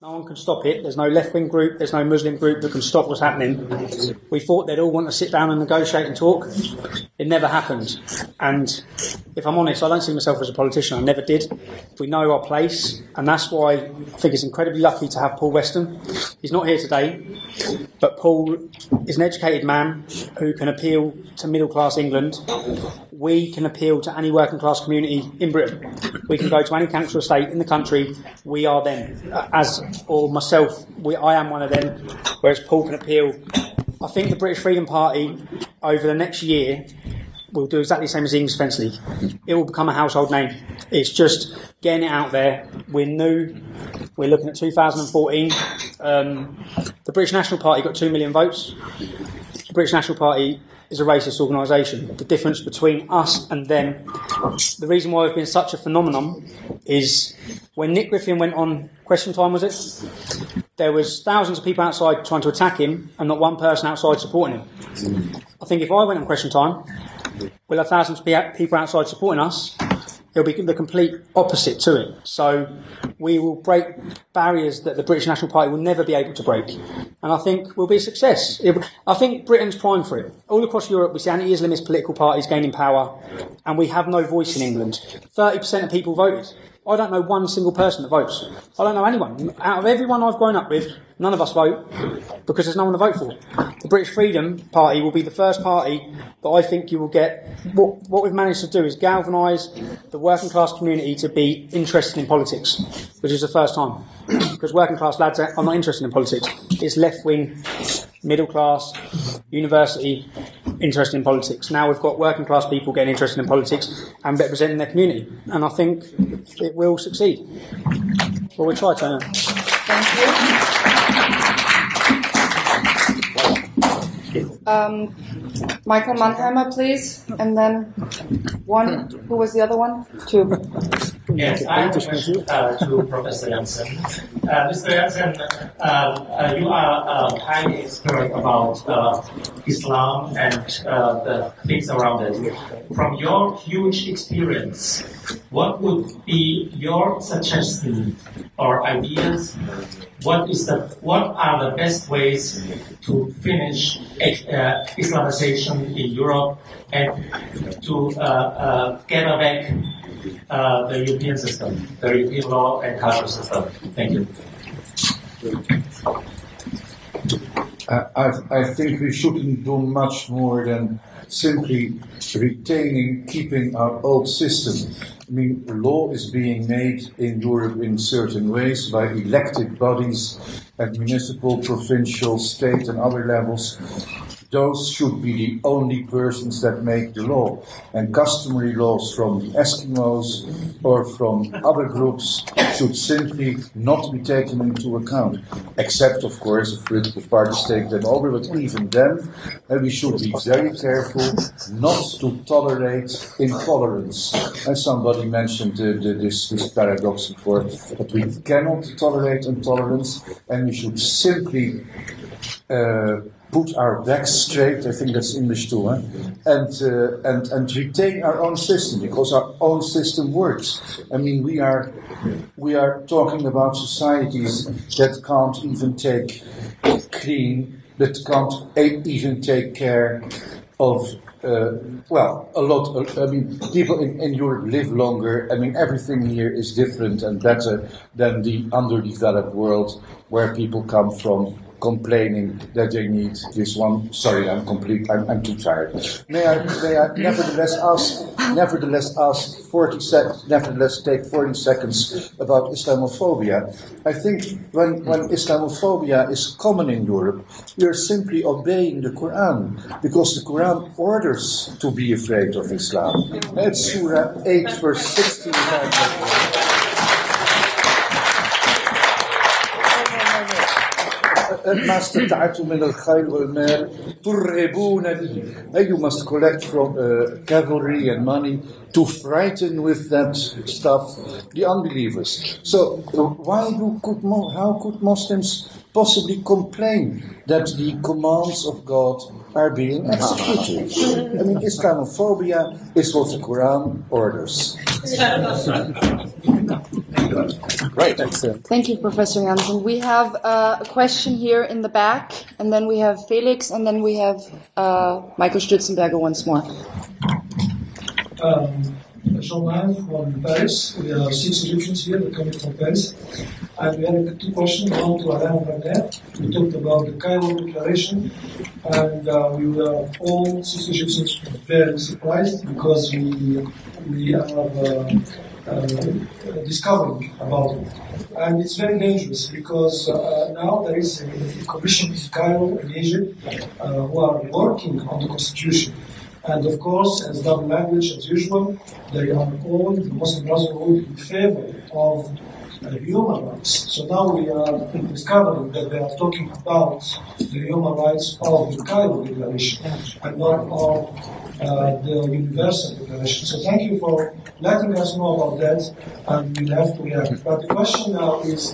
No one can stop it. There's no left-wing group, there's no Muslim group that can stop what's happening. We thought they'd all want to sit down and negotiate and talk. It never happened. And if I'm honest, I don't see myself as a politician. I never did. We know our place, and that's why I think it's incredibly lucky to have Paul Weston. He's not here today, but Paul is an educated man who can appeal to middle-class England. We can appeal to any working-class community in Britain. We can go to any council estate in the country. We are them. Or myself, I am one of them, whereas Paul can appeal. I think the British Freedom Party, over the next year, will do exactly the same as the English Defence League. It will become a household name. It's just getting it out there. We're new. We're looking at 2014. The British National Party got 2 million votes. The British National Party is a racist organisation. The difference between us and them, the reason why we've been such a phenomenon is when Nick Griffin went on Question Time, was it? There was thousands of people outside trying to attack him and not one person outside supporting him. I think if I went on Question Time, we'll have thousands of people outside supporting us. It'll be the complete opposite to it. So we will break barriers that the British National Party will never be able to break. And I think we'll be a success. I think Britain's primed for it. All across Europe, we see anti-Islamist political parties gaining power, and we have no voice in England. 30% of people voted. I don't know one single person that votes. I don't know anyone. Out of everyone I've grown up with, none of us vote because there's no one to vote for. The British Freedom Party will be the first party that I think you will get. What we've managed to do is galvanise the working class community to be interested in politics, which is the first time. Because working class lads are not interested in politics. It's left wing, middle class, university interested in politics. Now we've got working class people getting interested in politics and representing their community. And I think it will succeed. Well, we'll try, Tony. Thank you. Michael Mannheimer, please. And then one. Who was the other one? Two. Yes, I have a question to Professor Jansen. Mr. Jansen, you are highly expert about Islam and the things around it. From your huge experience, what would be your suggestion or ideas? What are the best ways to finish Islamization in Europe and to gather back the European system, the European law and cultural system? Thank you. I think we shouldn't do much more than simply keeping our old system. I mean, law is being made in Europe in certain ways by elected bodies at municipal, provincial, state and other levels. Those should be the only persons that make the law. And customary laws from the Eskimos or from other groups should simply not be taken into account. Except, of course, if political parties take them over, but even then, we should be very careful not to tolerate intolerance. As somebody mentioned this paradox before, that we cannot tolerate intolerance, and we should simply put our backs straight, I think that's English too, and retain our own system, because our own system works. I mean, we are talking about societies that can't even take even take care of a lot. I mean, people in Europe live longer. I mean, everything here is different and better than the underdeveloped world where people come from, complaining that they need this one. Sorry, I'm too tired. May I nevertheless take 40 seconds about Islamophobia. I think when Islamophobia is common in Europe, we are simply obeying the Quran, because the Quran orders to be afraid of Islam. It's Surah 8, verse 16. You must collect from cavalry and money to frighten with that stuff the unbelievers. So how could Muslims possibly complain that the commands of God are being executed? I mean, Islamophobia is what the Quran orders. Great. Excellent. Thank you, Professor Jansen. We have a question here in the back, and then we have Felix, and then we have Michael Stützenberger once more. Jean-Marc from Paris. We are 6 Egyptians here that coming from Paris. And we have 2 questions. One to Alain Barnet. We talked about the Cairo Declaration, and we were all 6 Egyptians very surprised because we have discovered about it. And it's very dangerous because now there is a commission in Cairo in Egypt who are working on the constitution. And of course, as double language as usual, they are all, the Muslim Brotherhood, in favor of human rights. So now we are discovering that they are talking about the human rights of the Cairo Declaration and not of the Universal Declaration. So thank you for letting us know about that, and we'll have to react. But the question now is,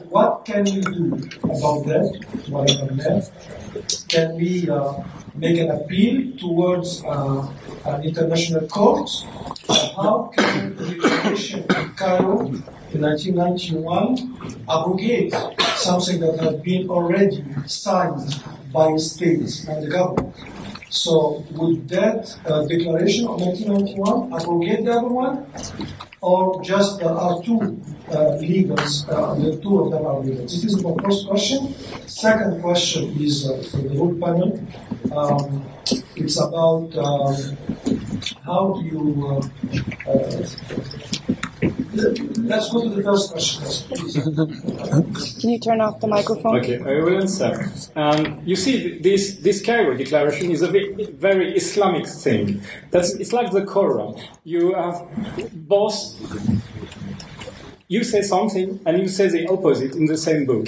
what can we do about that? What happened there? Can we make an appeal towards an international court? How can the declaration in Cairo in 1991 abrogate something that had been already signed by states and the government? So would that declaration of 1991 abrogate the other one? Or just there are 2 legals, the 2 of them are legals? This is my first question. Second question is for the whole panel. It's about how do you... let's go to the first question, please. Can you turn off the microphone? Okay, I will answer. You see, this Cairo Declaration is a very Islamic thing. It's like the Quran. You have both. You say something and you say the opposite in the same book.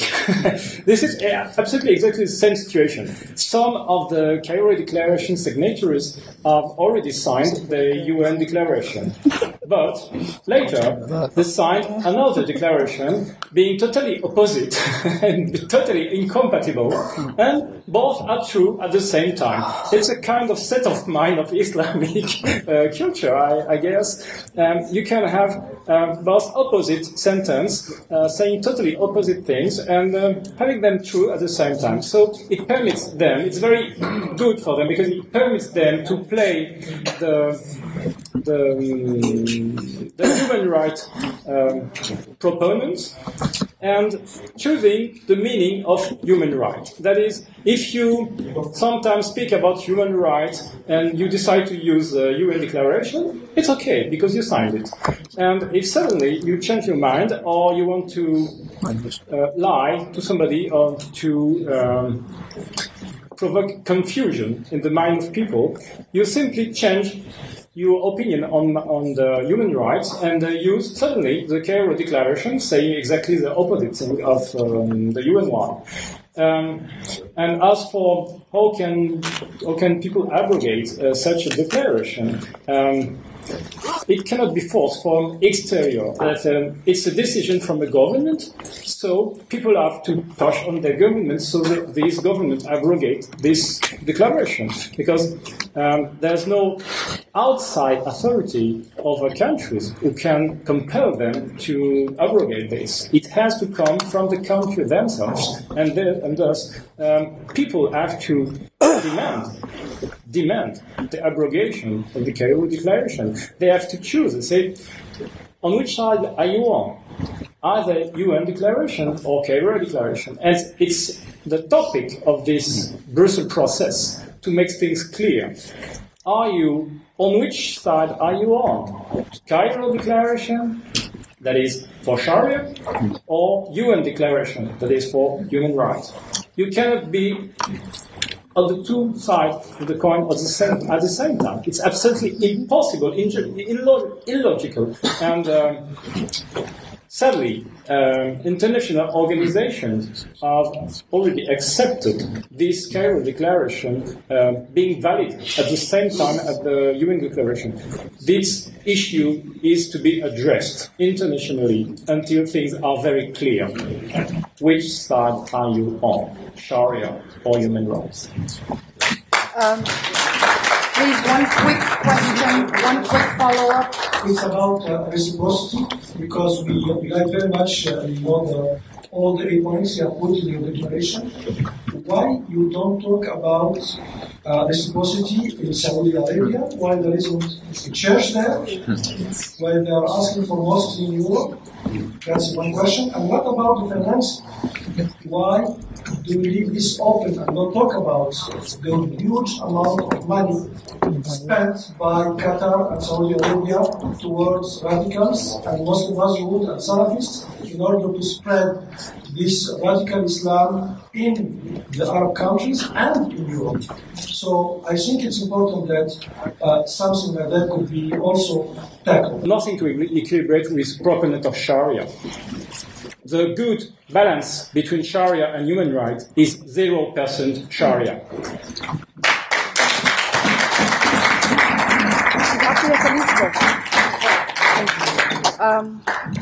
This is absolutely exactly the same situation. Some of the Cairo Declaration signatories have already signed the UN Declaration. But later, they signed another declaration being totally opposite and totally incompatible, and both are true at the same time. It's a kind of set of mind of Islamic culture, I guess. You can have both opposite sentence saying totally opposite things and having them true at the same time. So it permits them, it's very good for them because it permits them to play the human rights proponents and choosing the meaning of human rights. That is, if you sometimes speak about human rights and you decide to use the UN Declaration, it's okay because you signed it. And if suddenly you change your mind or you want to lie to somebody or to provoke confusion in the mind of people, you simply change your opinion on the human rights and use suddenly the Cairo Declaration saying exactly the opposite thing of the UN one. And as for how can people abrogate such a declaration, it cannot be forced from exterior. That it's a decision from the government, so people have to push on their government so that these governments abrogate this declaration. Because there's no outside authority over countries who can compel them to abrogate this. It has to come from the country themselves, and thus people have to demand the abrogation of the Cairo Declaration. They have to choose and say, on which side are you on? Either UN Declaration or Cairo Declaration. And it's the topic of this Brussels process to make things clear. On which side are you on? Cairo Declaration, that is for Sharia, or UN Declaration, that is for human rights. You cannot be on the 2 sides of the coin at the same time. It's absolutely impossible, illogical, and sadly, international organizations have already accepted this Cairo Declaration being valid at the same time as the UN Declaration. This issue is to be addressed internationally until things are very clear. Which side are you on, Sharia or human rights? We please, one quick question, one quick follow-up. It's about reciprocity, because we like very much, all the 8 points you have put in your declaration. Why you don't talk about reciprocity in Saudi Arabia? Why there isn't a church there? Why they are asking for mosques in Europe? That's one question. And what about the finance? Why do we leave this open and not talk about the huge amount of money spent by Qatar and Saudi Arabia towards radicals and Muslim Brotherhood and Salafists in order to spread this radical Islam in the Arab countries and in Europe? So I think it's important that something like that could be also tackled. Nothing to equilibrate with proponent of Sharia. The good balance between Sharia and human rights is 0% Sharia.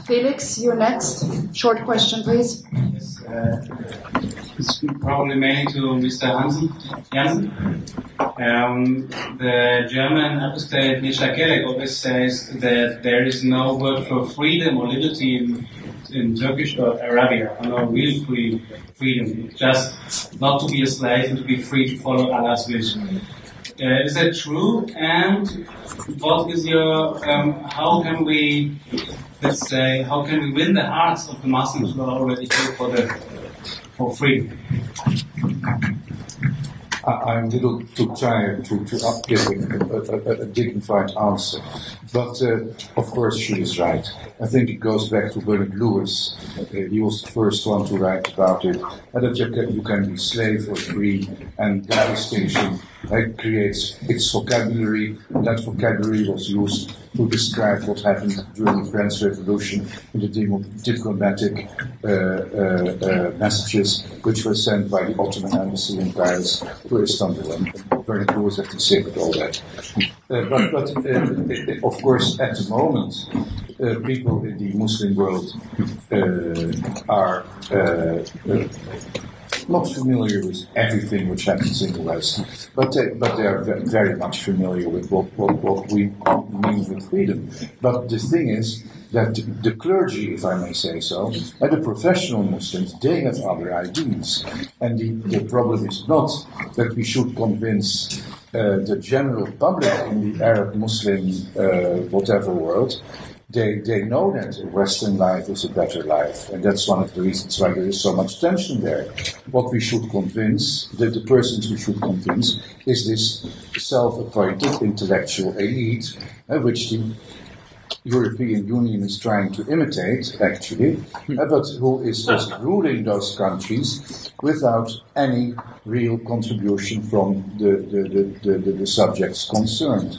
Felix, you're next. Short question, please. It's probably mainly to Mr. Jansen. The German apostate ICLA always says that there is no word for freedom or liberty in Turkish or Arabic, no real freedom, just not to be a slave and to be free to follow Allah's wish. Is that true? And what is your, how can we win the hearts of the Muslims who are already here for freedom? I'm a little too tired to give a dignified answer. But, of course, she is right. I think it goes back to Bernard Lewis. He was the first one to write about it. And that you can be slave or free, and that distinction creates its vocabulary. And that vocabulary was used to describe what happened during the French Revolution in the diplomatic messages which were sent by the Ottoman embassy in Paris to Istanbul. And Bernard Lewis had to say with all that. But of course, at the moment, people in the Muslim world are not familiar with everything which happens in the West, but they are very much familiar with what we mean with freedom. But the thing is that the clergy, if I may say so, and the professional Muslims, they have other ideas. And the problem is not that we should convince the general public in the Arab, Muslim, whatever world. They know that Western life is a better life, and that's one of the reasons why there is so much tension there. What we should convince, the persons we should convince, is this self-appointed intellectual elite, which the European Union is trying to imitate, actually, but who is just ruling those countries without any real contribution from the subjects concerned.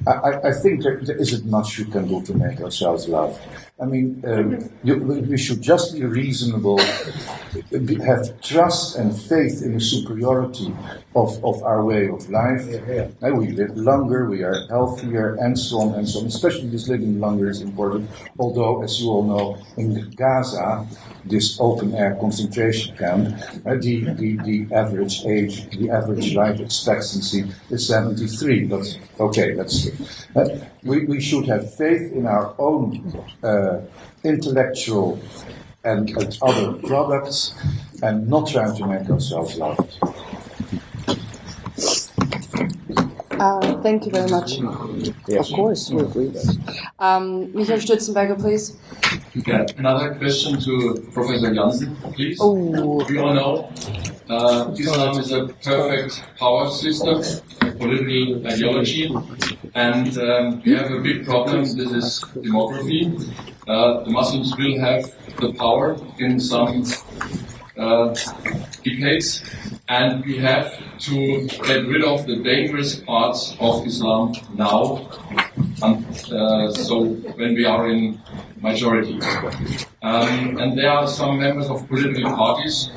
I think there isn't much we can do to make ourselves loved. I mean, we should just be reasonable, have trust and faith in the superiority of our way of life. We live longer, we are healthier, and so on and so on. Especially this living longer is important. Although, as you all know, in Gaza, this open-air concentration camp, the average age, the average life expectancy is 73. But okay, that's we should have faith in our own intellectual and other products, and not trying to make ourselves loved. Thank you very much. Yes. Of course, we agree. Michael Stützenberger, please. Okay. Another question to Professor Jansen, please. Oh. We all know Islam is a perfect power system, political ideology, and we have a big problem. This is demography. The Muslims will have the power in some decades, and we have to get rid of the dangerous parts of Islam now, so when we are in majority. And there are some members of political parties.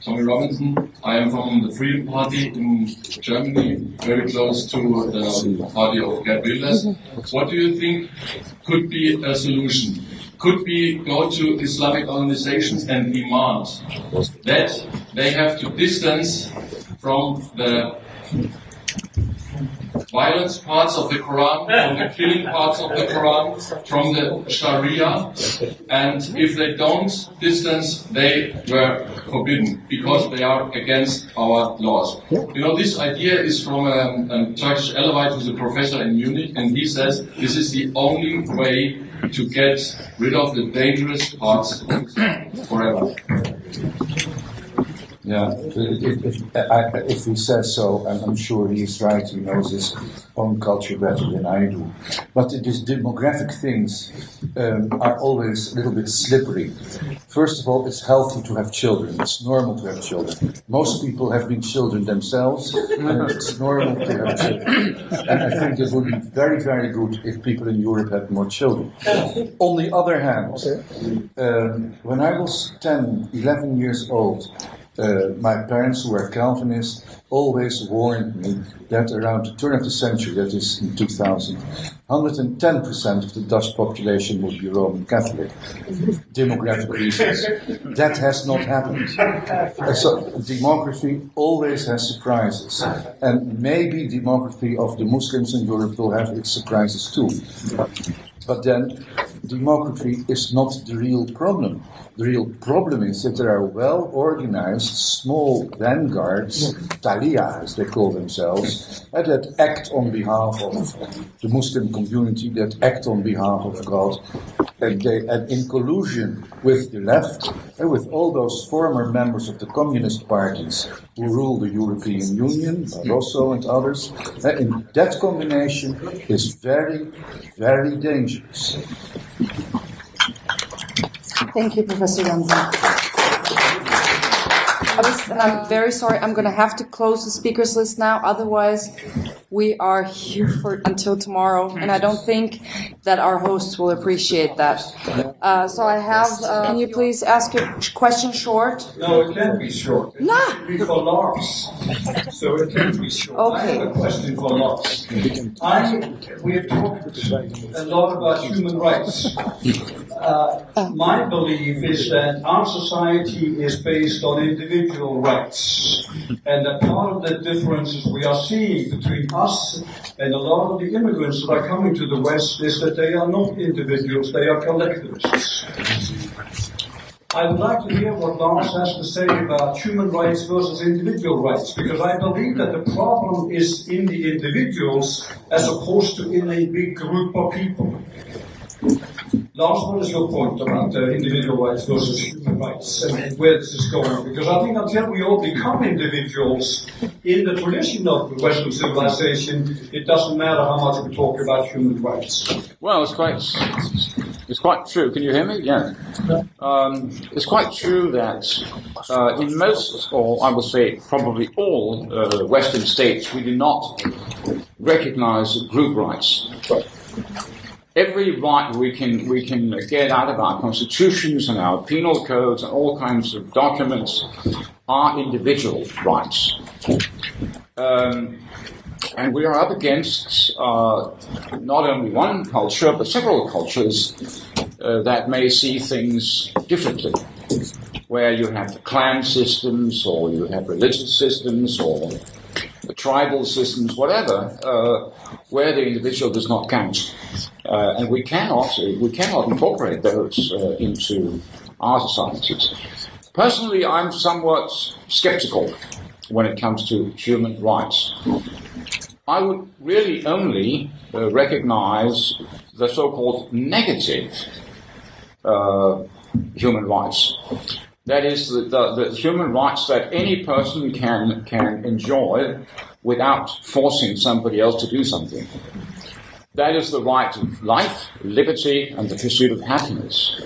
Tommy Robinson, I am from the Freedom Party in Germany, very close to the party of Gerd Wilders. What do you think could be a solution? Could we go to Islamic organizations and demand that they have to distance from the violence parts of the Quran, from the killing parts of the Quran, from the Sharia, and if they don't distance, they were forbidden because they are against our laws. You know, this idea is from a Turkish Alevite who's a professor in Munich, and he says this is the only way to get rid of the dangerous parts of Islam forever. Yeah, if he says so, I'm sure he is right. He knows his own culture better than I do. But these demographic things are always a little bit slippery. First of all, it's healthy to have children. It's normal to have children. Most people have been children themselves, and it's normal to have children. And I think it would be very, very good if people in Europe had more children. On the other hand, when I was 10, 11 years old, my parents, who were Calvinists, always warned me that around the turn of the century, that is in 2000, 110% of the Dutch population would be Roman Catholic. Demographic reasons. That has not happened. So demography always has surprises. And maybe demography of the Muslims in Europe will have its surprises too. But then, demography is not the real problem. The real problem is that there are well-organized small vanguards, Taliya as they call themselves, that act on behalf of the Muslim community, that act on behalf of God, and in collusion with the left, and with all those former members of the communist parties who rule the European Union, Barroso and others, and that combination is very, very dangerous. Thank you, Professor Jansen. And I'm very sorry, I'm going to have to close the speakers list now, otherwise we are here until tomorrow, and I don't think that our hosts will appreciate that. So I have, can you please ask your question short? No, it can't be short. No. It can be for Lars. So it can't be short. Okay. I have a question for Lars. We have talked a lot about human rights. My belief is that our society is based on individual rights, and that part of the differences we are seeing between us and a lot of the immigrants that are coming to the West is that they are not individuals, they are collectivists. I would like to hear what Lars has to say about human rights versus individual rights, because I believe that the problem is in the individuals as opposed to in a big group of people. Lars, what is your point about individual rights versus human rights and where this is going? Because I think until we all become individuals in the tradition of Western civilization, it doesn't matter how much we talk about human rights. Well, it's quite true. Can you hear me? Yeah. It's quite true that in most, or I would say probably all Western states, we do not recognize group rights. Every right we can get out of our constitutions and our penal codes and all kinds of documents are individual rights. And we are up against not only one culture, but several cultures that may see things differently, where you have the clan systems, or you have religious systems, or the tribal systems, whatever, where the individual does not count. And we cannot incorporate those into our societies. Personally, I'm somewhat skeptical when it comes to human rights. I would really only recognize the so-called negative human rights. That is, the human rights that any person can enjoy without forcing somebody else to do something. That is the right of life, liberty, and the pursuit of happiness.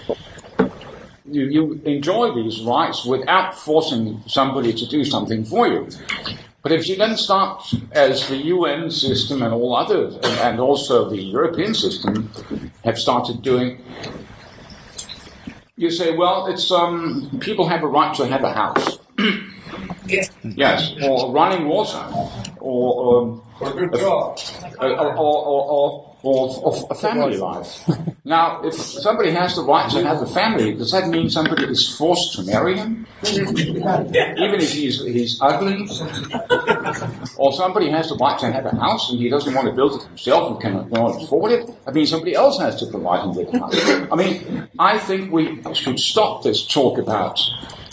You enjoy these rights without forcing somebody to do something for you. But if you then start, as the UN system and all others, and also the European system have started doing, you say, well, it's people have a right to have a house. Yes, or running water, or or a family life. Now, if somebody has the right to have a family, does that mean somebody is forced to marry him? Even if he's ugly? Or somebody has the right to have a house and he doesn't want to build it himself and cannot afford it? I mean, somebody else has to provide him with a house. I mean, I think we should stop this talk about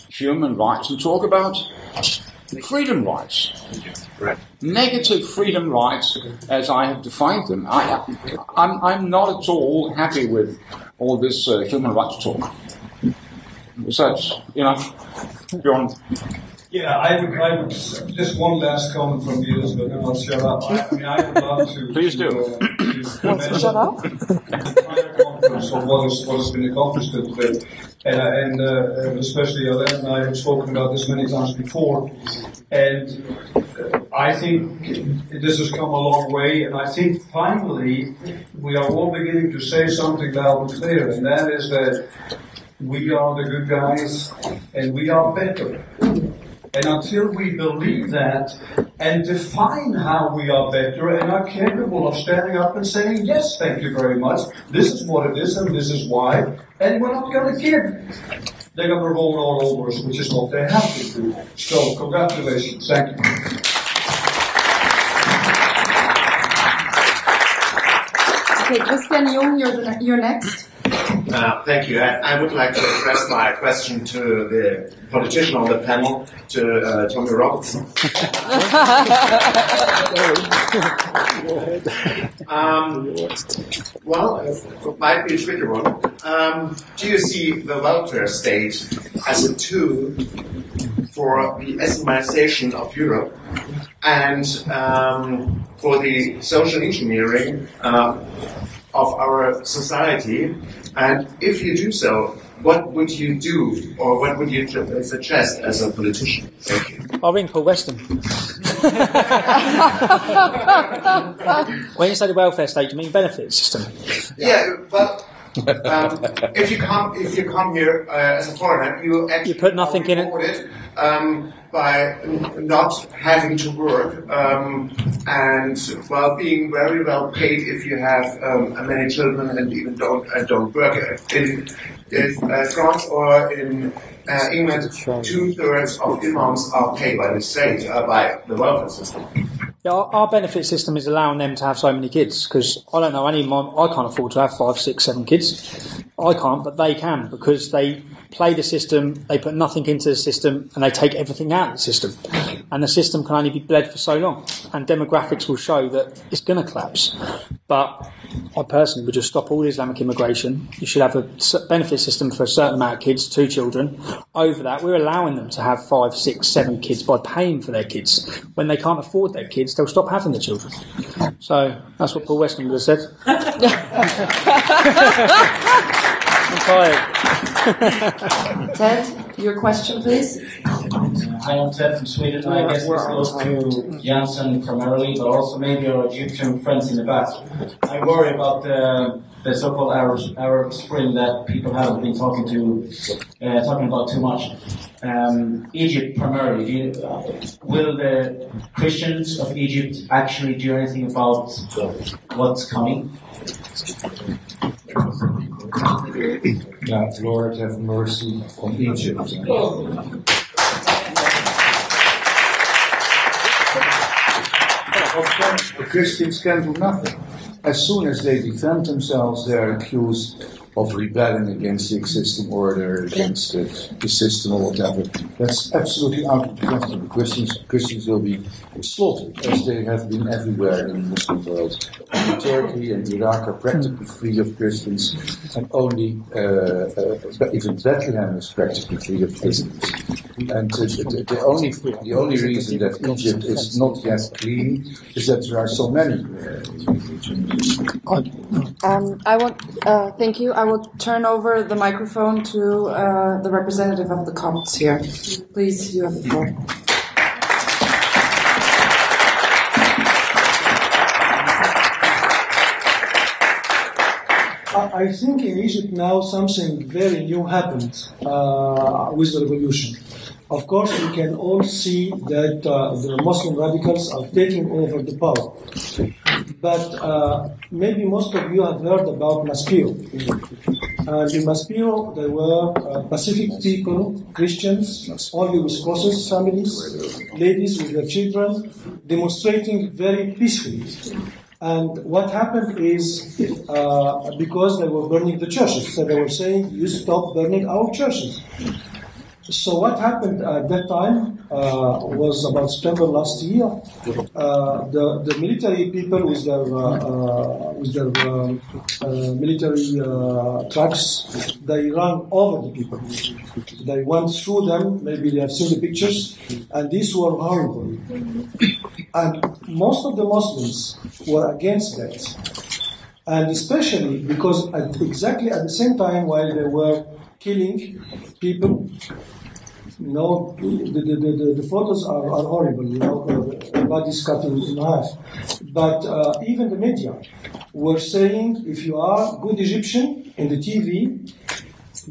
human rights and talk about freedom rights. Negative freedom rights, as I have defined them. I'm not at all happy with all this human rights talk. So, Bjorn. Yeah, I would just one last comment from you, Elizabeth, and I'll shut up. I would love to. Please do. What's shut up? The entire conference of what has been accomplished today. And especially Alain and I have spoken about this many times before. And I think this has come a long way, and I think finally we are all beginning to say something loud and clear, and that is that we are the good guys, and we are better. And until we believe that and define how we are better and are capable of standing up and saying, yes, thank you very much, this is what it is and this is why, and we're not going to give, they're going to roll all over us, which is what they have to do. So, congratulations. Thank you. Okay, Christian Jung, you're next. Thank you. I would like to address my question to the politician on the panel, to Tommy Robertson. Well, it might be a tricky one. Do you see the welfare state as a tool for the Islamization of Europe and for the social engineering of our society? And if you do so, what would you do, or what would you suggest as a politician? Thank you. I'll ring Paul Weston. When you say the welfare state, do you mean benefit system? Yeah, well, if you come here as a foreigner, you actually put nothing in it. By not having to work and being very well paid if you have many children and even don't work. In France or in England, 2/3 of imams are paid by the state, by the welfare system. Yeah, our benefit system is allowing them to have so many kids, because I don't know any mom, I can't afford to have 5, 6, 7 kids. I can't, but they can, because they play the system, they put nothing into the system, and they take everything out of the system. And the system can only be bled for so long. And demographics will show that it's going to collapse. But I personally would just stop all Islamic immigration. You should have a benefit system for a certain amount of kids, 2 children. Over that, we're allowing them to have 5, 6, 7 kids by paying for their kids. When they can't afford their kids, they'll stop having the children. So that's what Paul Weston would have said. I'm tired. Ted, your question, please. Hi, I'm Ted from Sweden. I guess this goes to Janssen primarily, but also maybe our Egyptian friends in the back. I worry about the so-called Arab Spring that people have been talking about too much. Egypt primarily. Will the Christians of Egypt actually do anything about what's coming? Lord have mercy on Egypt. The Christians can do nothing. As soon as they defend themselves, they are accused of rebelling against the existing order, against the system or whatever. That's absolutely out of the question. Christians will be slaughtered, as they have been everywhere in the Muslim world. And Turkey and Iraq are practically free of Christians, and only even Bethlehem is practically free of Christians. And the only reason that Egypt is not yet clean is that there are so many. Thank you. I will turn over the microphone to the representative of the Copts here. Please, you have the floor. I think in Egypt now something very new happened with the revolution. of course, we can all see that the Muslim radicals are taking over the power. But maybe most of you have heard about Maspero. And in Maspero, there were Pacific people, Christians, only with crosses, families, ladies with their children, demonstrating very peacefully. And what happened is, because they were burning the churches, so they were saying, you stop burning our churches. So what happened at that time was about September last year. The military people with their military trucks, they ran over the people. They went through them.Maybe you have seen the pictures, and these were horrible. And most of the Muslims were against that, and especially because exactly at the same time while they were killing people. You know, the photos are horrible, you know, the bodies cut in half. But even the media were saying, if you are good Egyptian in the TV,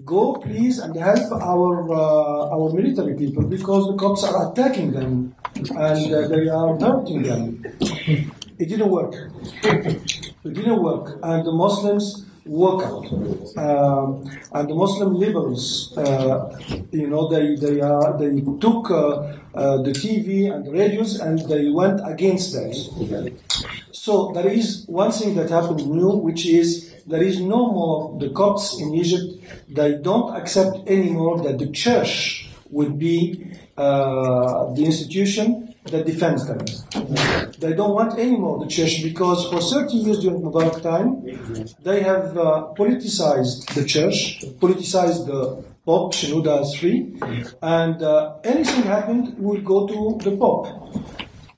go please and help our military people because the cops are attacking them and they are hurting them. It didn't work. It didn't work. And the Muslims woke up, and the Muslim liberals, you know, they took the TV and the radios and they went against that. So there is one thing that happened new, which is there is no more the Copts in Egypt. They don't accept anymore that the church would be the institution that defends them. They don't want anymore the church because for 30 years during Mubarak time, they have politicized the church, politicized the Pope, Shenouda III, and anything happened will go to the Pope.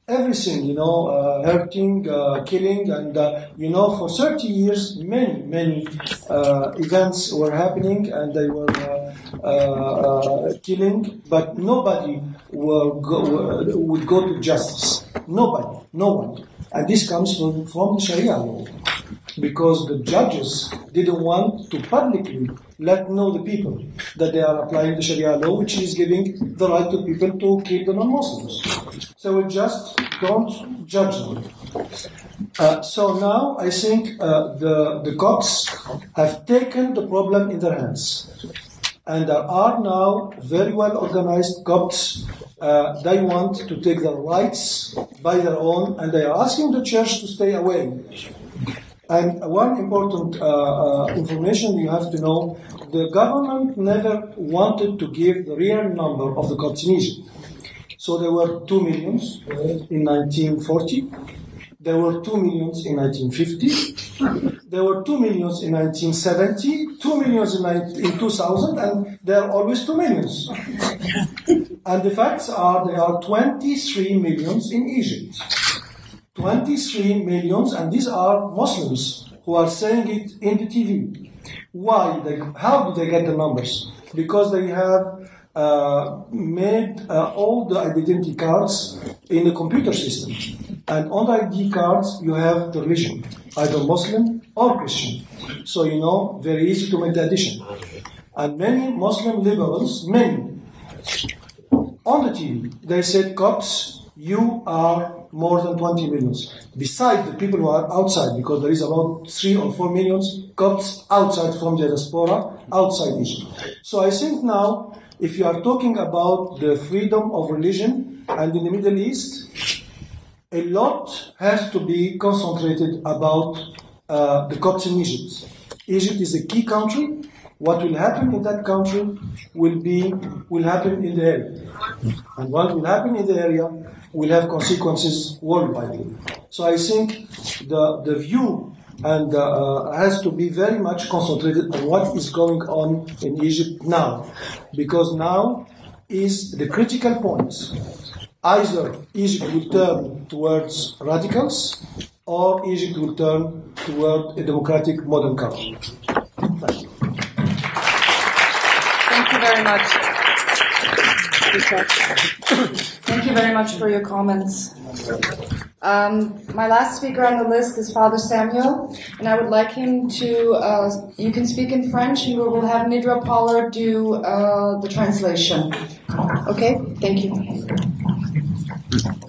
Everything, you know, hurting, killing, and, you know, for 30 years, many events were happening and they were killing, but nobody would go to justice. Nobody, no one. And this comes from the Sharia law, because the judges didn't want to publicly let know the people that they are applying the Sharia law, which is giving the right to people to kill the non-Muslims. So we just don't judge them. So now I think the Copts have taken the problem in their hands. And there are now very well organized Copts. They want to take their rights by their own, and they are asking the church to stay away. And one important information you have to know, the government never wanted to give the real number of the Copts in Egypt. So there were 2 million in 1940, there were 2 million in 1950, there were 2 million in 1970, 2 million in 2000, and there are always 2 million. And the facts are there are 23 million in Egypt. 23 million, and these are Muslims who are saying it in the TV. Why? How do they get the numbers? Because they have made all the identity cards in the computer system. And on the ID cards, you have the religion, either Muslim or Christian. So, you know, very easy to make the addition. And many Muslim liberals, many, on the TV, they said, Copts, you are more than 20 million. Besides the people who are outside, because there is about 3 or 4 million Copts outside from the diaspora, outside Egypt. So I think now, if you are talking about the freedom of religion, and in the Middle East, a lot has to be concentrated about the Copts in Egypt. Egypt is a key country. What will happen in that country will happen in the area. And what will happen in the area will have consequences worldwide. So I think the view and has to be very much concentrated on what is going on in Egypt now, because now is the critical point. Either Egypt will turn towards radicals, or Egypt will turn toward a democratic modern country. Thank you. Thank you very much. Thank you very much for your comments. My last speaker on the list is Father Samuel, and I would like him to, you can speak in French, and we will have Nidra Pollard do the translation. Okay? Thank you.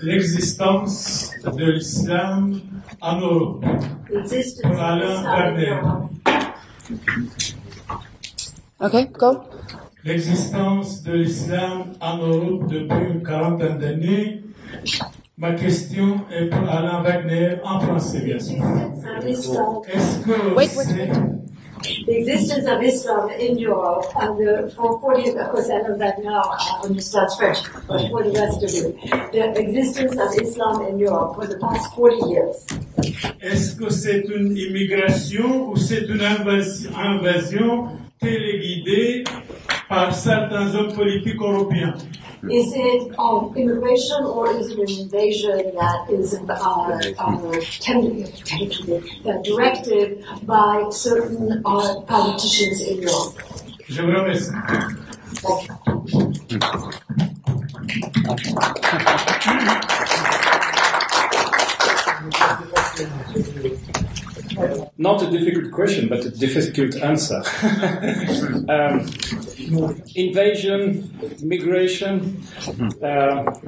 L'existence de l'islam en Europe. Alain Wagner. Okay, go. L'existence de l'islam en Europe depuis une quarantaine d'années. Ma question est pour Alain Wagner en français, bien sûr. Est-ce que wait. The existence of Islam in Europe for 40 years, of course I know that now I understand French, but for the rest of you, the existence of Islam in Europe for the past 40 years. Est-ce que c'est une immigration ou c'est une invasion téléguidée par certains hommes politiques européens? Is it immigration or is it an invasion that is directed by certain politicians in Europe? Je vous remercie. Not a difficult question, but a difficult answer. Invasion, migration,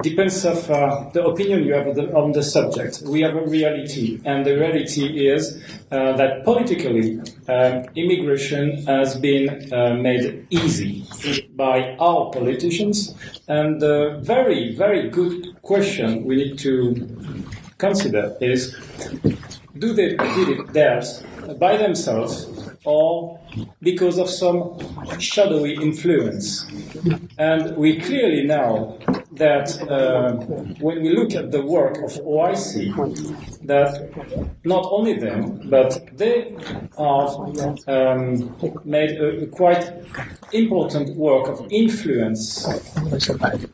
depends of the opinion you have on the subject. We have a reality, and the reality is that politically, immigration has been made easy by our politicians, and the very, very good question we need to consider is, did it theirs by themselves or because of some shadowy influence? And we clearly know that when we look at the work of OIC, that not only them, but they have made a quite important work of influence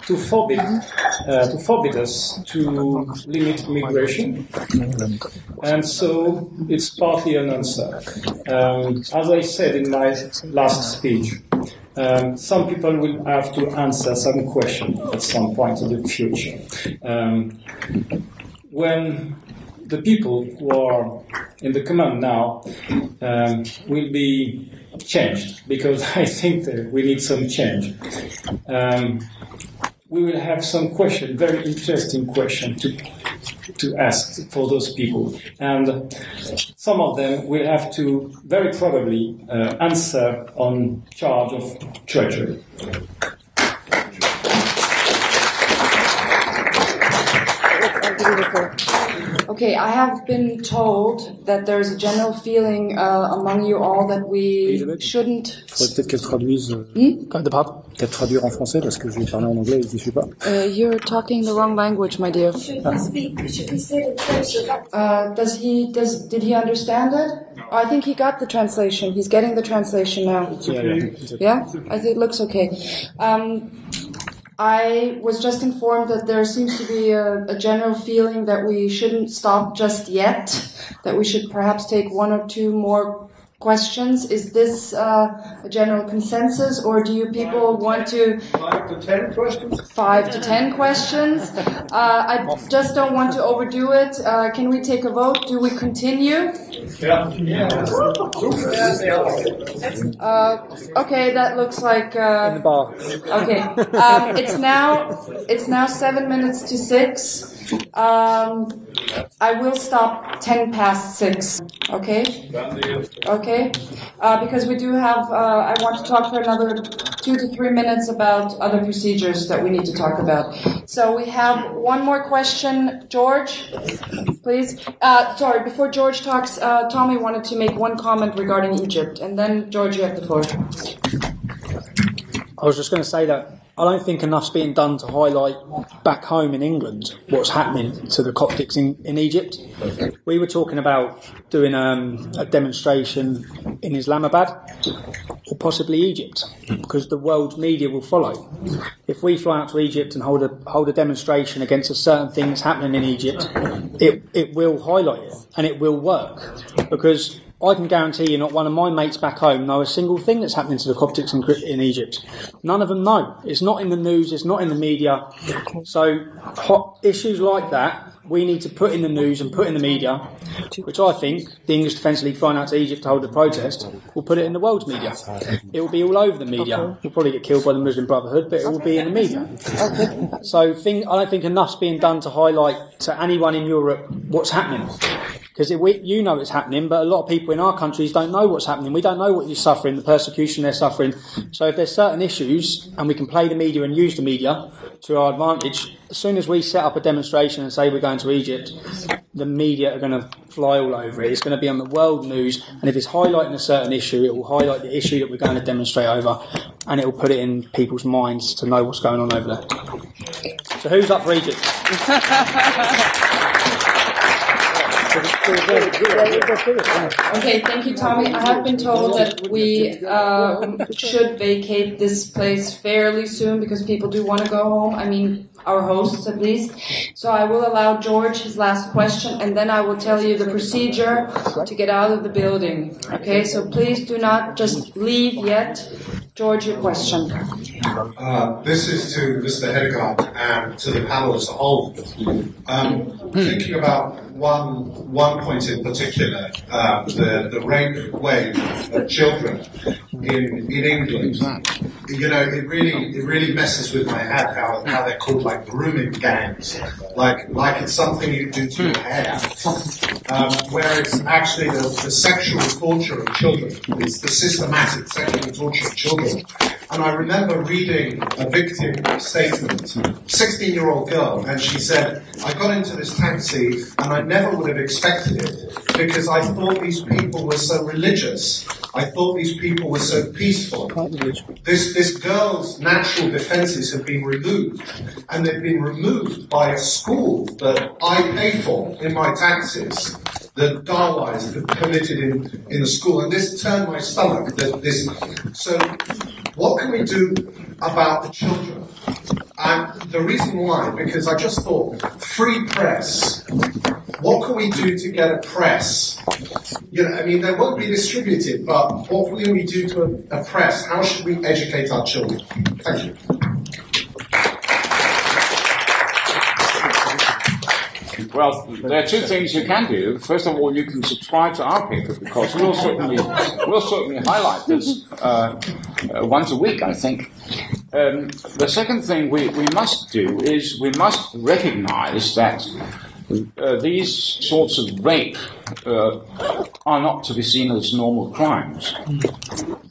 to forbid us to limit migration. And so it's partly an answer. As I said in my last speech, some people will have to answer some question at some point in the future. When the people who are in the command now will be changed, because I think that we need some change. We will have some question, very interesting question to ask for those people. And some of them will have to very probably answer on charge of treachery. Okay, I have been told that there's a general feeling among you all that we shouldn't... Faudrait peut-être qu'elle traduise... Peut-être traduire en français parce que je vais parler en anglais et je ne suis pas. You're talking the wrong language, my dear. Should we say it in French? Did he understand it? Oh, I think he got the translation. He's getting the translation now. Yeah? I think it looks okay. I was just informed that there seems to be a general feeling that we shouldn't stop just yet, that we should perhaps take one or two more questions. Is this a general consensus, or do you people want to... 5 to 10 questions? 5 to 10 questions. I just don't want to overdo it. Can we take a vote? Do we continue? Yeah. Okay, that looks like... In the bar. Okay. It's now 7 minutes to 6. I will stop 10 past 6. Okay? Okay? Because we do have, I want to talk for another 2 to 3 minutes about other procedures that we need to talk about. So we have one more question. George, please. Sorry, before George talks, Tommy wanted to make one comment regarding Egypt. And then, George, you have the floor. I was just going to say that I don't think enough's being done to highlight back home in England what's happening to the Coptics in Egypt. We were talking about doing a demonstration in Islamabad or possibly Egypt, because the world media will follow. If we fly out to Egypt and hold a demonstration against a certain thing that's happening in Egypt, it will highlight it and it will work, because I can guarantee you not one of my mates back home know a single thing that's happening to the Coptics in Egypt. None of them know. It's not in the news, it's not in the media. So issues like that, we need to put in the news and put in the media, which I think the English Defence League flying out to Egypt to hold a protest will put it in the world's media. It will be all over the media. You'll probably get killed by the Muslim Brotherhood, but it will be in the media. So I don't think enough's being done to highlight to anyone in Europe what's happening. Because you know it's happening, but a lot of people in our countries don't know what's happening. We don't know what you're suffering, the persecution they're suffering. So if there's certain issues, and we can play the media and use the media to our advantage, as soon as we set up a demonstration and say we're going to Egypt, the media are going to fly all over it. It's going to be on the world news, and if it's highlighting a certain issue, it will highlight the issue that we're going to demonstrate over, and it will put it in people's minds to know what's going on over there. So who's up for Egypt? Okay, thank you, Tommy. I have been told that we should vacate this place fairly soon because people do want to go home. I mean, our hosts at least. So I will allow George his last question, and then I will tell you the procedure to get out of the building. Okay, so please do not just leave yet. George, your question. This is to Mr. Hedegaard and to the panel as a whole. Thinking about one point in particular, the rape wave of children in England. You know, it really messes with my head how they're called like grooming gangs, like it's something you do to your hair, whereas actually the sexual torture of children, it's the systematic sexual torture of children. And I remember reading a victim statement, 16-year-old girl, and she said, I got into this taxi and I never would have expected it because I thought these people were so religious. I thought these people were so peaceful. This girl's natural defenses have been removed, and they've been removed by a school that I pay for in my taxes. The Darwis have committed in the school, and this turned my stomach. So what can we do about the children? And the reason why, because I just thought, free press. What can we do to get a press? You know, I mean, they won't be distributed, but what can we do to a press? How should we educate our children? Thank you. Well, there are two things you can do. First of all, you can subscribe to our paper because we'll certainly highlight this once a week, I think. The second thing we must do is we must recognize that these sorts of rape are not to be seen as normal crimes.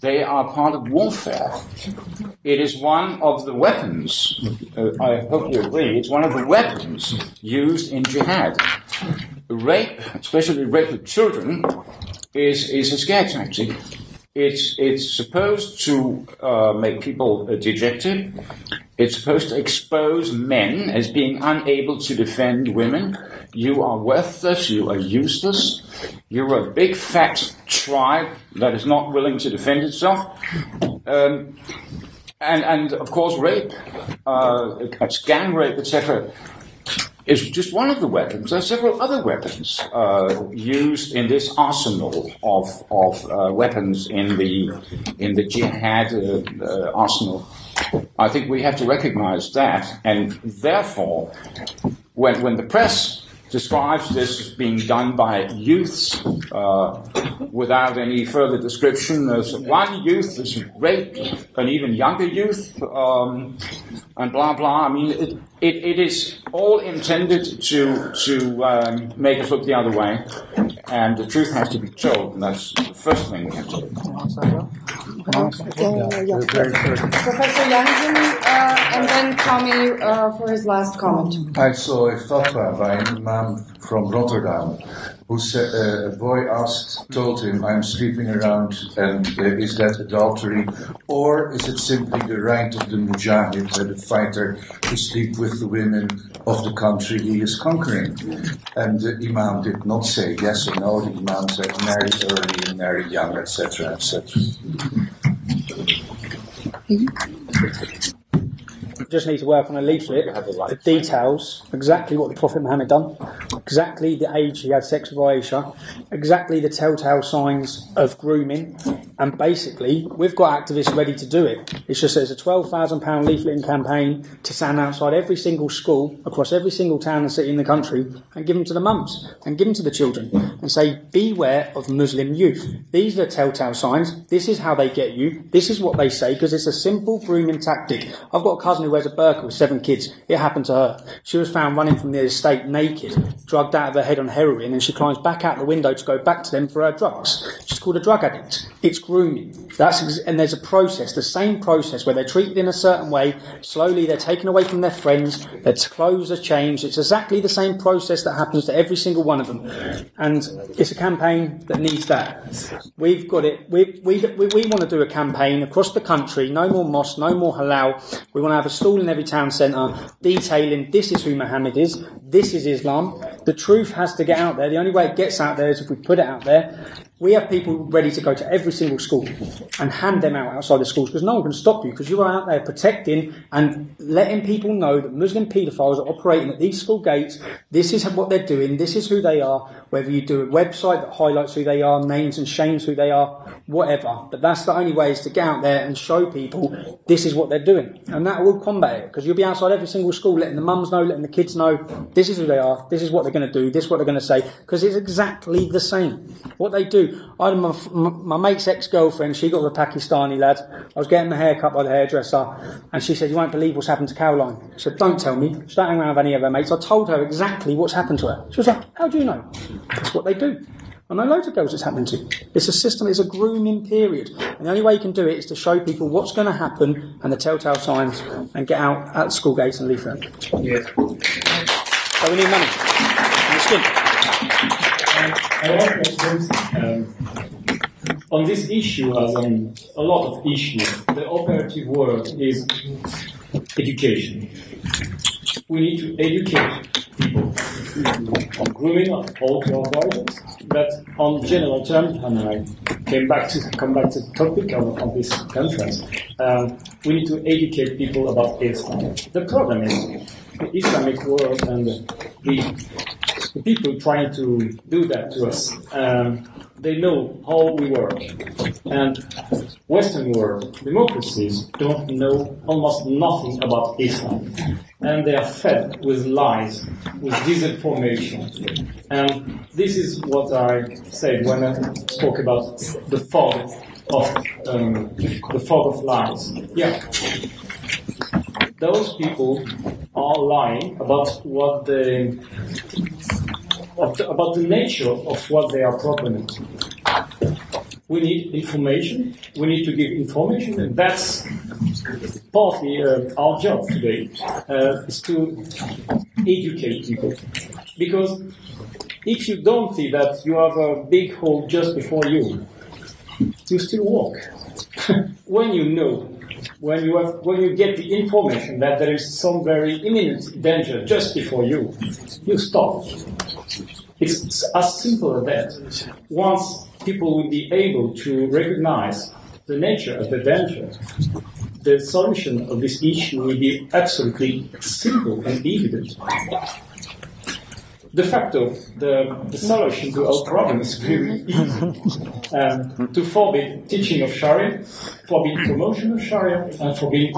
They are part of warfare. It is one of the weapons, I hope you agree, it's one of the weapons used in jihad. Rape, especially rape of children, is a scare tactic. It's supposed to make people dejected. It's supposed to expose men as being unable to defend women. You are worthless, you are useless, you're a big fat tribe that is not willing to defend itself. And of course rape, gang rape, etc., is just one of the weapons. There are several other weapons used in this arsenal of weapons in the jihad arsenal. I think we have to recognize that, and therefore, when the press describes this as being done by youths without any further description, there's one youth has raped an even younger youth, and blah blah. I mean, it is all intended to make us look the other way, and the truth has to be told, and that's the first thing we have to do. Professor Jansen, and then Tommy for his last comment. I saw a fatwa by an imam from Rotterdam who said, a boy told him, I'm sleeping around, and is that adultery? Or is it simply the right of the mujahid, the fighter, to sleep with the women of the country he is conquering? And the imam did not say yes or no. The imam said marry early and marry young, etc., etc. just need to work on a leaflet that details exactly what the Prophet Muhammad done, exactly the age he had sex with Aisha, exactly the telltale signs of grooming, and basically we've got activists ready to do it. It's just there's a £12,000 leafleting campaign to stand outside every single school across every single town and city in the country and give them to the mums and give them to the children and say, beware of Muslim youth. These are the telltale signs. This is how they get you. This is what they say, because it's a simple grooming tactic. I've got a cousin who wears a burqa with 7 kids. It happened to her. She was found running from the estate naked, drugged out of her head on heroin, and she climbs back out the window to go back to them for her drugs. She's called a drug addict. It's grooming. And there's a process, the same process, where they're treated in a certain way. Slowly they're taken away from their friends. Their clothes are changed. It's exactly the same process that happens to every single one of them. And it's a campaign that needs that. We've got it. We want to do a campaign across the country. No more mosques, no more halal. We want to have a stall in every town centre detailing this is who Muhammad is. This is Islam. The truth has to get out there. The only way it gets out there is if we put it out there. We have people ready to go to every single school and hand them out outside the schools, because no one can stop you, because you are out there protecting and letting people know that Muslim paedophiles are operating at these school gates. This is what they're doing. This is who they are. Whether you do a website that highlights who they are, names and shames who they are, whatever. But that's the only way, is to get out there and show people this is what they're doing. And that will combat it, because you'll be outside every single school letting the mums know, letting the kids know this is who they are, this is what they're going to do, this is what they're going to say, because it's exactly the same. What they do. I had my mate's ex-girlfriend, she got with a Pakistani lad. I was getting my hair cut by the hairdresser, and she said, you won't believe what's happened to Caroline. I said, don't tell me. She don't hang around with any of her mates. I told her exactly what's happened to her. She was like, how do you know? That's what they do. I know loads of girls it's happening to. It's a system, it's a grooming period. And the only way you can do it is to show people what's going to happen and the telltale signs, and get out at the school gates and leave them. Yeah. So we need money. I also on this issue, as on a lot of issues, the operative word is education. We need to educate people on grooming, on all to avoid it, but on general terms, and I come back to the topic of this conference, we need to educate people about Islam. The problem is the Islamic world and the people trying to do that to us, they know how we work. And Western world democracies don't know almost nothing about Islam. And they are fed with lies, with disinformation. And this is what I said when I spoke about the fog of lies. Yeah. Those people are lying about about the nature of what they are proposing. We need information. We need to give information, and that's partly our job today, is to educate people. Because if you don't see that you have a big hole just before you still walk. When you know, when you get the information that there is some very imminent danger just before you stop. It's as simple as that. Once people will be able to recognize the nature of the danger, the solution of this issue will be absolutely simple and evident. De facto, the solution to our problem is very easy. To forbid teaching of Sharia, forbid promotion of Sharia, and forbid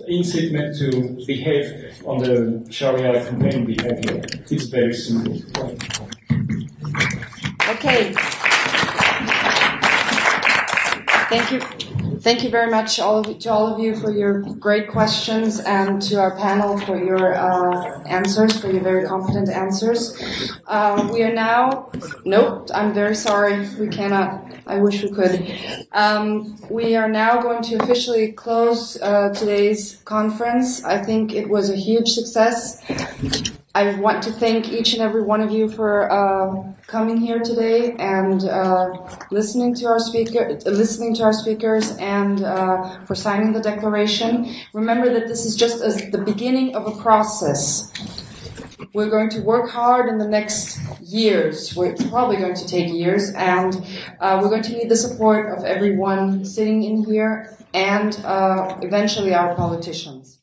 incitement to behave on the Sharia campaign behavior. It's very simple. Okay. Thank you. Thank you very much to all of you for your great questions, and to our panel for your answers, for your very competent answers. We are now... Nope, I'm very sorry. We cannot. I wish we could. We are now going to officially close today's conference. I think it was a huge success. I want to thank each and every one of you for coming here today and listening to our speakers, and for signing the declaration. Remember that this is just the beginning of a process. We're going to work hard in the next years. It's probably going to take years, and we're going to need the support of everyone sitting in here and eventually our politicians.